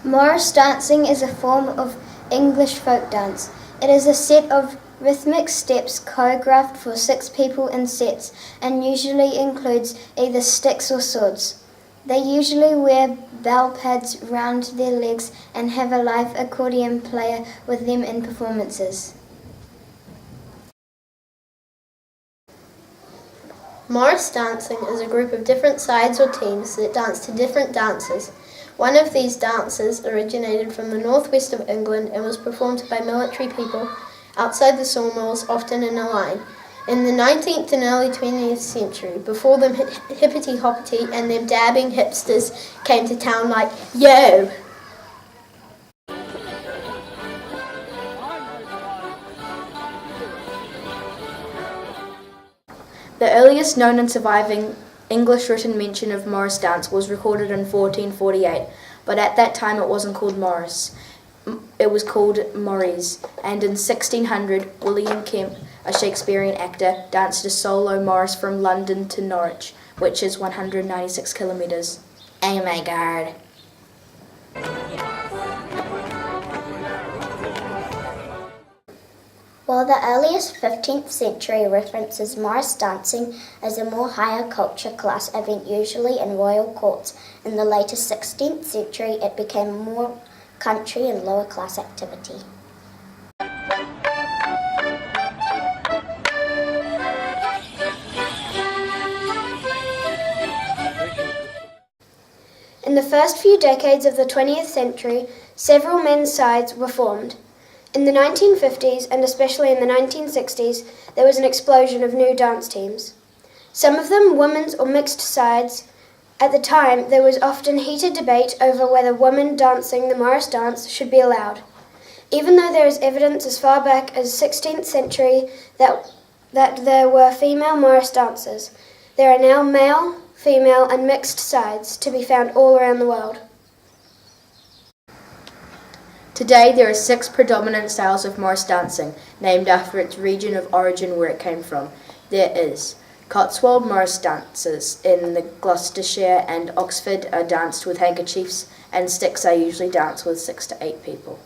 Morris dancing is a form of English folk dance. It is a set of rhythmic steps choreographed for 6 people in sets and usually includes either sticks or swords. They usually wear bell pads round their legs and have a live accordion player with them in performances. Morris dancing is a group of different sides or teams that dance to different dances. One of these dances originated from the northwest of England and was performed by military people outside the sawmills, often in a line. In the 19th and early 20th century, before the hippity-hoppity and them dabbing hipsters came to town like, yo! The earliest known and surviving English written mention of Morris dance was recorded in 1448, but at that time it wasn't called Morris. It was called Morris, and in 1600 William Kemp, a Shakespearean actor, danced a solo Morris from London to Norwich, which is 196 kilometres. Oh my god. While the earliest 15th century references Morris dancing as a more higher culture class event usually in royal courts, in the later 16th century it became more country and lower class activity. In the first few decades of the 20th century, several men's sides were formed. In the 1950s, and especially in the 1960s, there was an explosion of new dance teams. Some of them women's or mixed sides. At the time, there was often heated debate over whether women dancing the Morris dance should be allowed. Even though there is evidence as far back as 16th century that there were female Morris dancers, there are now male, female and mixed sides to be found all around the world. Today there are 6 predominant styles of Morris dancing, named after its region of origin where it came from. There is Cotswold Morris dances in the Gloucestershire and Oxford are danced with handkerchiefs, and sticks are usually danced with 6 to 8 people.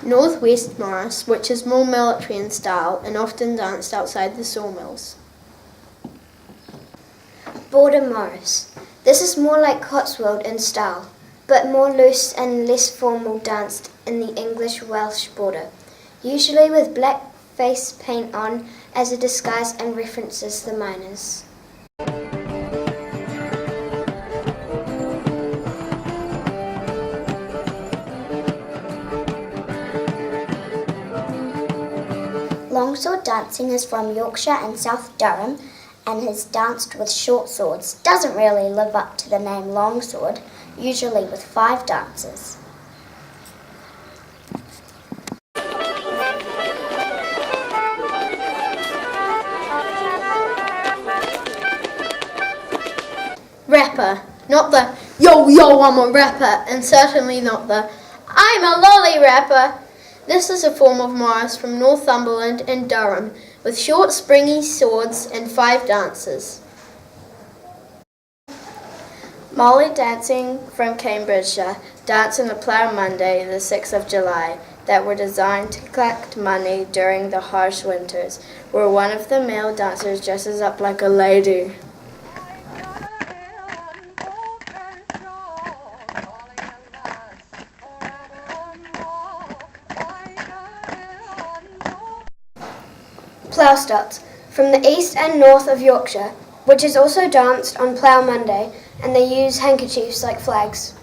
Northwest Morris, which is more military in style and often danced outside the sawmills. Border Morris. This is more like Cotswold in style, but more loose and less formal, danced in the English-Welsh border, usually with black face paint on as a disguise and references the miners. Longsword dancing is from Yorkshire and South Durham and is danced with short swords. Doesn't really live up to the name longsword, usually with 5 dancers. Rapper, not the yo I'm a rapper, and certainly not the I'm a lolly rapper. This is a form of Morris from Northumberland and Durham, with short springy swords and 5 dancers. Molly dancing from Cambridgeshire dance on the Plough Monday, the 6th of July, that were designed to collect money during the harsh winters, where one of the male dancers dresses up like a lady. Plough Starts, from the east and north of Yorkshire, which is also danced on Plough Monday, and they use handkerchiefs like flags.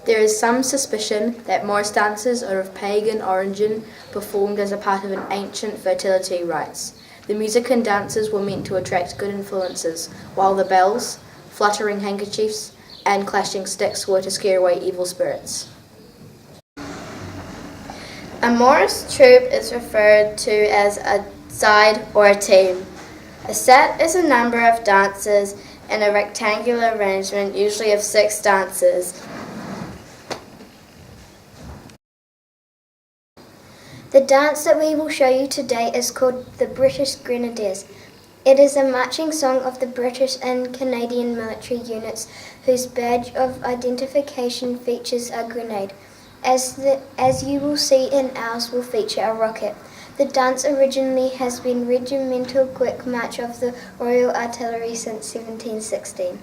There is some suspicion that Morris dances are of pagan origin, performed as a part of an ancient fertility rites. The music and dances were meant to attract good influences, while the bells, fluttering handkerchiefs, and clashing sticks were to scare away evil spirits. A Morris troupe is referred to as a side or a team. A set is a number of dancers in a rectangular arrangement, usually of 6 dancers. The dance that we will show you today is called the British Grenadiers. It is a marching song of the British and Canadian military units whose badge of identification features a grenade. As you will see in ours will feature a rocket. The dance originally has been regimental quick march of the Royal Artillery since 1716.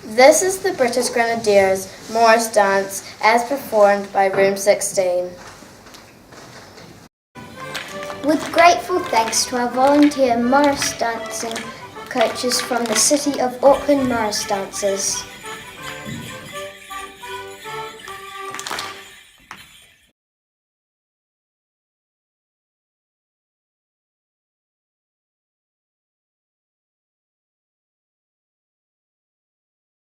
This is the British Grenadiers Morris dance as performed by Room 16. With grateful thanks to our volunteer Morris dancing coaches from the City of Auckland Morris Dancers.